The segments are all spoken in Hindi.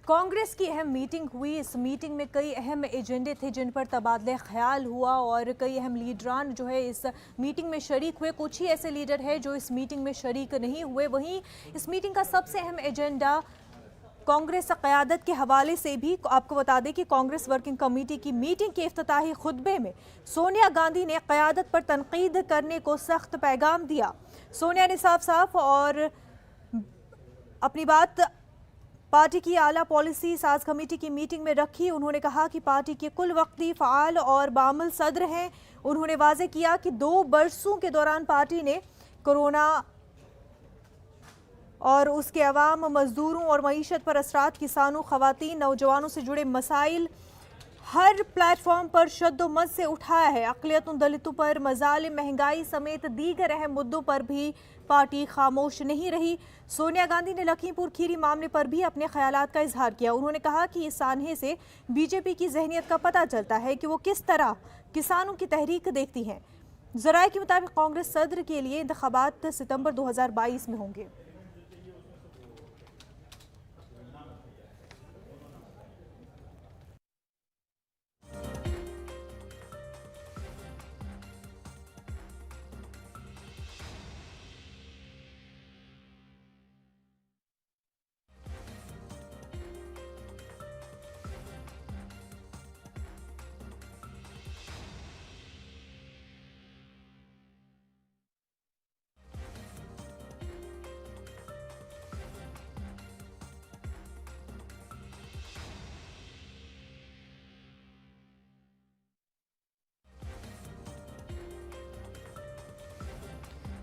कांग्रेस की अहम मीटिंग हुई। इस मीटिंग में कई अहम एजेंडे थे जिन पर तबादले ख्याल हुआ और कई अहम लीडरान जो है इस मीटिंग में शरीक हुए। कुछ ही ऐसे लीडर हैं जो इस मीटिंग में शरीक नहीं हुए। वहीं इस मीटिंग का सबसे अहम एजेंडा कांग्रेस क़यादत के हवाले से भी आपको बता दें कि कांग्रेस वर्किंग कमेटी की मीटिंग के इफ्तिताही खुतबे में सोनिया गांधी ने क़यादत पर तनकीद करने को सख्त पैगाम दिया। सोनिया ने साफ साफ और अपनी बात पार्टी की आला पॉलिसी साज कमेटी की मीटिंग में रखी। उन्होंने कहा कि पार्टी के कुल वक्ती फ़ाल और बामल सदर हैं। उन्होंने वाज़ेह किया कि 2 बरसों के दौरान पार्टी ने कोरोना और उसके अवाम, मजदूरों और मईशत पर असरात, किसानों, खवातीन, नौजवानों से जुड़े मसाइल हर प्लेटफॉर्म पर शद्दोमज़ से उठाया है। अक़लियतों, दलितों पर मज़ालिम, महंगाई समेत दीगर अहम मुद्दों पर भी पार्टी खामोश नहीं रही। सोनिया गांधी ने लखीमपुर खीरी मामले पर भी अपने ख्यालात का इजहार किया। उन्होंने कहा कि इस सानहे से बीजेपी की जहनियत का पता चलता है कि वो किस तरह किसानों की तहरीक देखती हैं। ज़राए के मुताबिक कांग्रेस सदर के लिए इंतखाबात सितंबर 2022 में होंगे।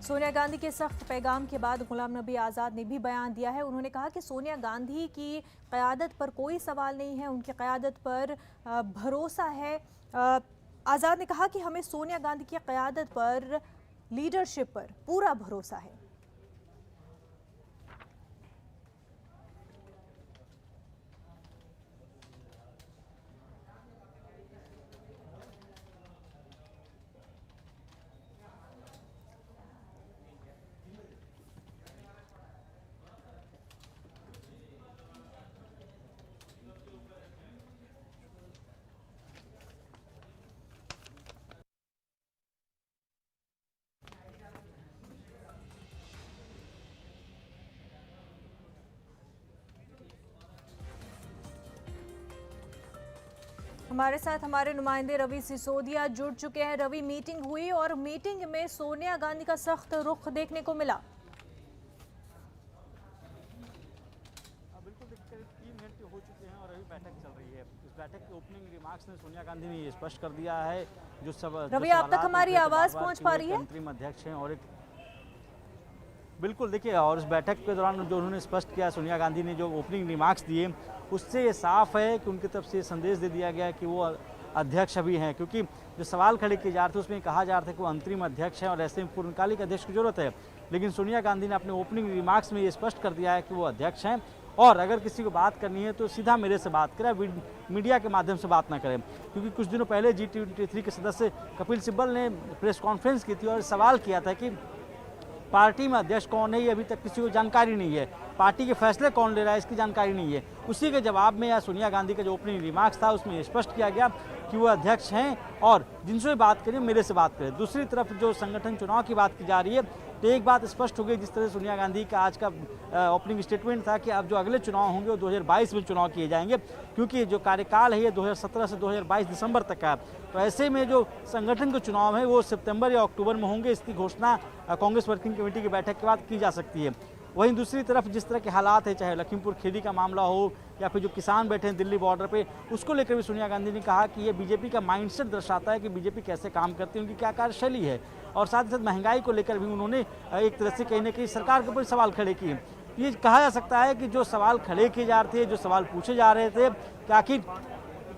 सोनिया गांधी के सख्त पैगाम के बाद गुलाम नबी आज़ाद ने भी बयान दिया है। उन्होंने कहा कि सोनिया गांधी की क़यादत पर कोई सवाल नहीं है, उनकी क़यादत पर भरोसा है। आज़ाद ने कहा कि हमें सोनिया गांधी की क़यादत पर, लीडरशिप पर पूरा भरोसा है। हमारे साथ हमारे नुमाइंदे रवि सिसोदिया जुड़ चुके हैं। रवि, मीटिंग हुई और मीटिंग में सोनिया गांधी का सख्त रुख देखने को मिला। बिल्कुल, करीब 3 घंटे हो चुके हैं और अभी बैठक चल रही है। इस बैठक के ओपनिंग रिमार्क्स में सोनिया गांधी ने ये स्पष्ट कर दिया है जो सब रवि, आप तक हमारी आवाज पहुंच पा रही है? अंतरिम अध्यक्ष हैं और एक बिल्कुल देखिए, और इस बैठक के दौरान जो उन्होंने स्पष्ट किया, सोनिया गांधी ने जो ओपनिंग रिमार्क्स दिए उससे ये साफ है कि उनकी तरफ से संदेश दे दिया गया कि वो अध्यक्ष अभी हैं, क्योंकि जो सवाल खड़े किए जा रहे थे उसमें कहा जा रहा था कि वो अंतरिम अध्यक्ष हैं और ऐसे में पूर्णकालिक अध्यक्ष की जरूरत है। लेकिन सोनिया गांधी ने अपने ओपनिंग रिमार्क्स में ये स्पष्ट कर दिया है कि वो अध्यक्ष हैं और अगर किसी को बात करनी है तो सीधा मेरे से बात करें, मीडिया के माध्यम से बात ना करें। क्योंकि कुछ दिनों पहले G23 के सदस्य कपिल सिब्बल ने प्रेस कॉन्फ्रेंस की थी और सवाल किया था कि पार्टी में अध्यक्ष कौन है, ये अभी तक किसी को जानकारी नहीं है, पार्टी के फैसले कौन ले रहा है इसकी जानकारी नहीं है। उसी के जवाब में या सोनिया गांधी का जो ओपनिंग रिमार्क्स था उसमें स्पष्ट किया गया कि वो अध्यक्ष हैं और जिनसे बात करें मेरे से बात करें। दूसरी तरफ जो संगठन चुनाव की बात की जा रही है तो एक बात स्पष्ट हो गई, जिस तरह सोनिया गांधी का आज का ओपनिंग स्टेटमेंट था कि अब जो अगले चुनाव होंगे वो 2022 में चुनाव किए जाएंगे, क्योंकि जो कार्यकाल है ये 2017 से 2022 दिसंबर तक का है। तो ऐसे में जो संगठन के चुनाव है वो सितंबर या अक्टूबर में होंगे। इसकी घोषणा कांग्रेस वर्किंग कमेटी की बैठक के बाद की जा सकती है। वहीं दूसरी तरफ जिस तरह के हालात है, चाहे लखीमपुर खीरी का मामला हो या फिर जो किसान बैठे हैं दिल्ली बॉर्डर पे, उसको लेकर भी सोनिया गांधी ने कहा कि ये बीजेपी का माइंडसेट दर्शाता है कि बीजेपी कैसे काम करती है, उनकी क्या कार्यशैली है। और साथ ही साथ महंगाई को लेकर भी उन्होंने एक तरह से कहीं ना कहीं सरकार के ऊपर सवाल खड़े किए। ये कहा जा सकता है कि जो सवाल खड़े किए जा रहे थे, जो सवाल पूछे जा रहे थे कि आखिर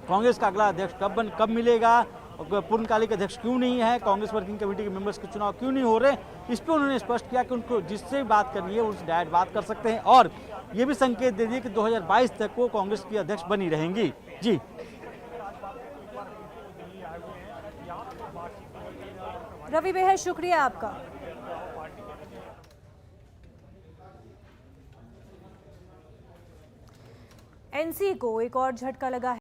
कांग्रेस का अगला अध्यक्ष कब मिलेगा, पूर्णकालिक अध्यक्ष क्यों नहीं है, कांग्रेस वर्किंग कमेटी के मेंबर्स के चुनाव क्यों नहीं हो रहे, इस पर उन्होंने स्पष्ट किया कि उनको जिससे बात करनी है उनसे डायरेक्ट बात कर सकते हैं और ये भी संकेत दे दिए कि 2022 तक वो कांग्रेस की अध्यक्ष बनी रहेंगी। जी रवि, बेहद शुक्रिया आपका। एनसी को एक और झटका लगा है।